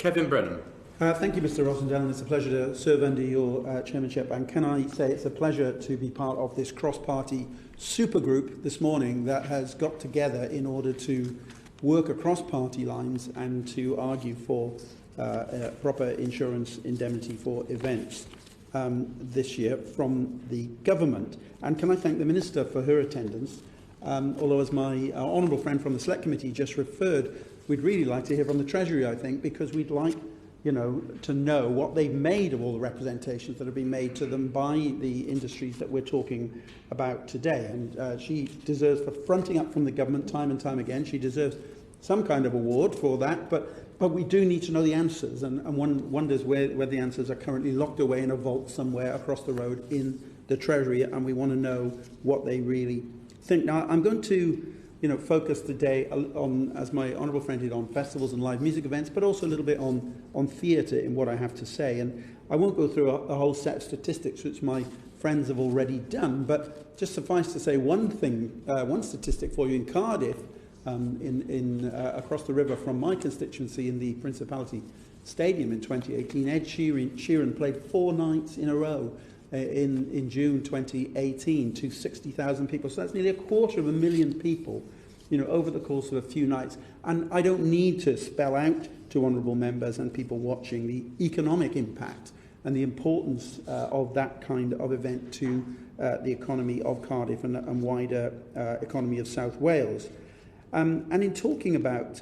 Kevin Brennan. Thank you, Mr. Rossendale. It's a pleasure to serve under your chairmanship. And can I say it's a pleasure to be part of this cross-party supergroup this morning that has got together in order to work across party lines and to argue for proper insurance indemnity for events this year from the government. And can I thank the Minister for her attendance? Although, as my honourable friend from the Select Committee just referred, we'd really like to hear from the Treasury, I think, because we'd like to know what they've made of all the representations that have been made to them by the industries that we're talking about today. And she deserves for fronting up from the government time and time again. She deserves some kind of award for that, but we do need to know the answers, and one wonders where the answers are currently locked away in a vault somewhere across the road in the Treasury, and we want to know what they really think. Now, I'm going to focus today on, as my honourable friend did, on festivals and live music events, but also a little bit on theatre in what I have to say. And I won't go through a whole set of statistics, which my friends have already done, but just suffice to say one statistic for you. In Cardiff, across the river from my constituency in the Principality Stadium in 2018, Ed Sheeran played 4 nights in a row in June 2018 to 60,000 people. So that's nearly 250,000 people, over the course of a few nights. And I don't need to spell out to honourable members and people watching the economic impact and the importance of that kind of event to the economy of Cardiff and wider economy of South Wales. And in talking about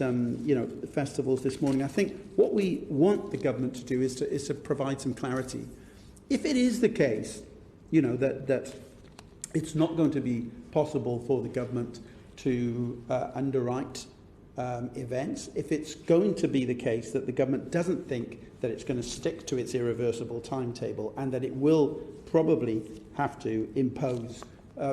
festivals this morning, I think what we want the government to do is to provide some clarity. If it is the case, that it's not going to be possible for the government to underwrite events, if it's going to be the case that the government doesn't think that it's going to stick to its irreversible timetable and that it will probably have to impose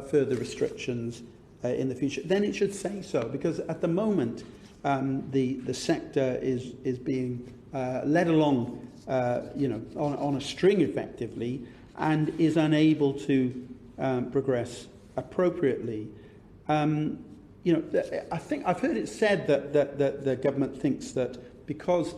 further restrictions in the future, then it should say so, because at the moment the sector is being led along on a string effectively and is unable to progress appropriately. I think I've heard it said that the government thinks that because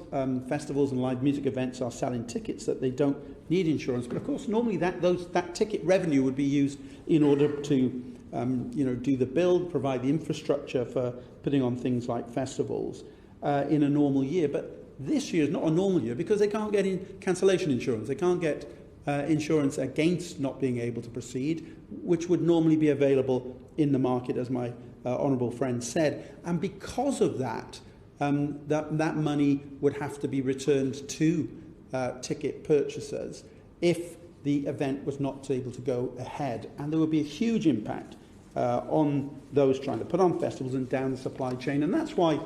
festivals and live music events are selling tickets that they don't need insurance, but of course normally that ticket revenue would be used in order to do the build, provide the infrastructure for putting on things like festivals in a normal year. But this year is not a normal year because they can't get cancellation insurance. They can't get insurance against not being able to proceed, which would normally be available in the market, as my honourable friend said. And because of that, that money would have to be returned to ticket purchasers if the event was not able to go ahead. And there would be a huge impact on those trying to put on festivals and down the supply chain. And that's why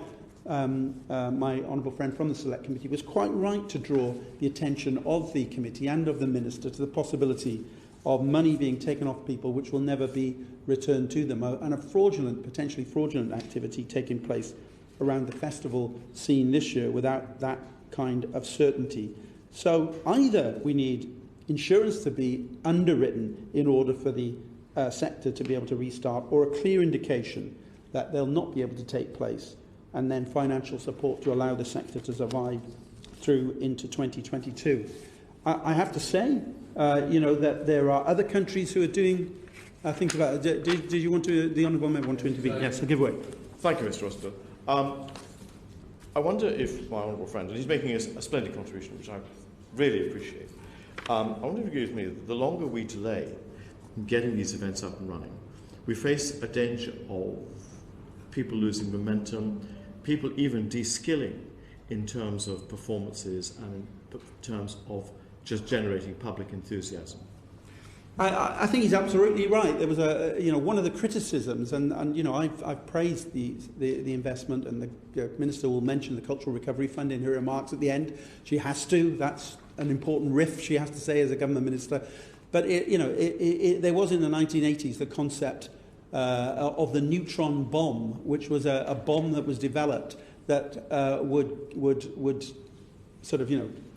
my honourable friend from the Select Committee was quite right to draw the attention of the committee and of the Minister to the possibility of money being taken off people which will never be returned to them, and a potentially fraudulent activity taking place around the festival scene this year without that kind of certainty. So either we need insurance to be underwritten in order for the sector to be able to restart, or a clear indication that they'll not be able to take place, and then financial support to allow the sector to survive through into 2022. I have to say, that there are other countries who are doing things about it. Did you want to, the honourable member want to intervene? Yes, I'll give way. Thank you, Mr. Rossendale. I wonder if my honourable friend, and he's making a splendid contribution, which I really appreciate, I wonder if he agrees with me that the longer we delay getting these events up and running, we face a danger of people losing momentum, people even de-skilling in terms of performances and in terms of just generating public enthusiasm. I think he's absolutely right. There was one of the criticisms, and I've praised the investment, and the Minister will mention the Cultural Recovery Fund in her remarks at the end. She has to. That's an important riff she has to say as a government minister. But there was in the 1980s the concept of the neutron bomb, which was a bomb that was developed that would sort of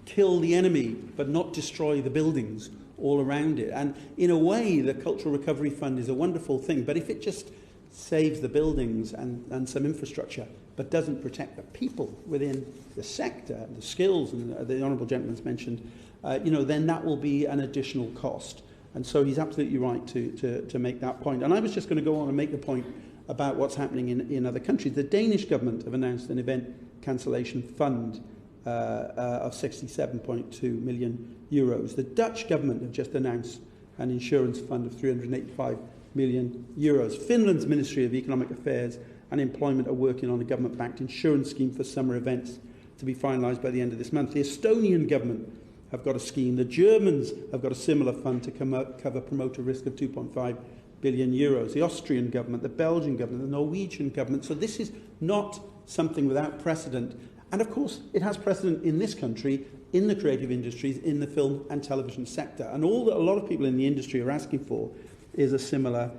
kill the enemy but not destroy the buildings all around it. And in a way, the Cultural Recovery Fund is a wonderful thing, but if it just saves the buildings and some infrastructure but doesn't protect the people within the sector, the skills, and the honourable gentleman's mentioned, then that will be an additional cost. And so he's absolutely right to make that point. And I was just going to go on and make the point about what's happening in other countries. The Danish government have announced an event cancellation fund of 67.2 million euros. The Dutch government have just announced an insurance fund of 385 million euros. Finland's Ministry of Economic Affairs and Employment are working on a government-backed insurance scheme for summer events to be finalised by the end of this month. The Estonian government have got a scheme. The Germans have got a similar fund to cover promoter risk of 2.5 billion euros. The Austrian government, the Belgian government, the Norwegian government. So this is not something without precedent. And of course, it has precedent in this country, in the creative industries, in the film and television sector. And all that a lot of people in the industry are asking for is a similar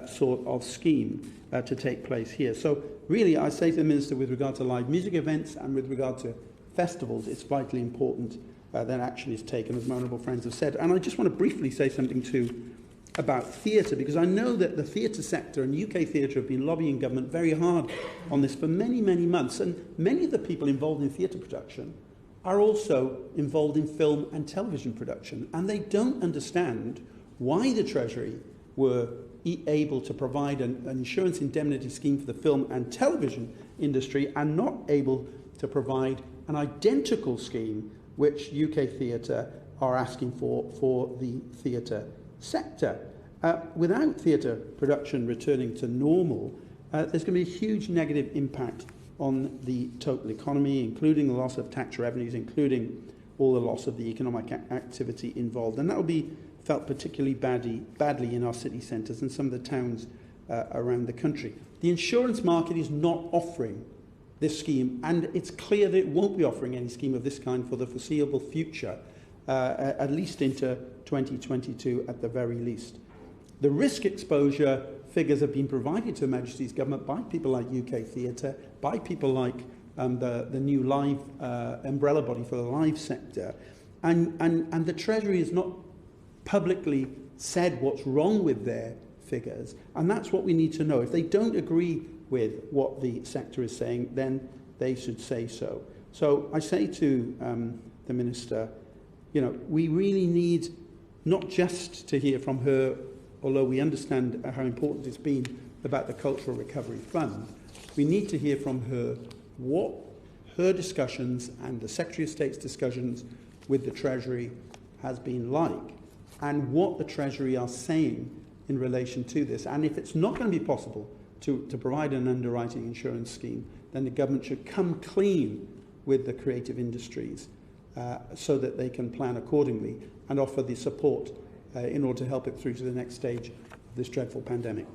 sort of scheme to take place here. So really, I say to the Minister, with regard to live music events and with regard to festivals, it's vitally important that action is taken, as my honourable friends have said. And I just want to briefly say something too about theatre, because I know that the theatre sector and UK theatre have been lobbying government very hard on this for many, many months. And many of the people involved in theatre production are also involved in film and television production. And they don't understand why the Treasury were able to provide an insurance indemnity scheme for the film and television industry and not able to provide an identical scheme which UK theatre are asking for the theatre sector. Without theatre production returning to normal, there's going to be a huge negative impact on the total economy, including the loss of tax revenues, including all the loss of the economic activity involved. And that will be felt particularly badly in our city centres and some of the towns around the country. The insurance market is not offering this scheme, and it's clear that it won't be offering any scheme of this kind for the foreseeable future, at least into 2022 at the very least. The risk exposure figures have been provided to Her Majesty's Government by people like UK Theatre, by people like the new live umbrella body for the live sector, and the Treasury has not publicly said what's wrong with their figures, and that's what we need to know. If they don't agree with what the sector is saying, then they should say so. So I say to the Minister, we really need not just to hear from her, although we understand how important it's been about the Cultural Recovery Fund, we need to hear from her what her discussions and the Secretary of State's discussions with the Treasury has been like, and what the Treasury are saying in relation to this. And if it's not going to be possible to provide an underwriting insurance scheme, then the government should come clean with the creative industries so that they can plan accordingly and offer the support in order to help it through to the next stage of this dreadful pandemic.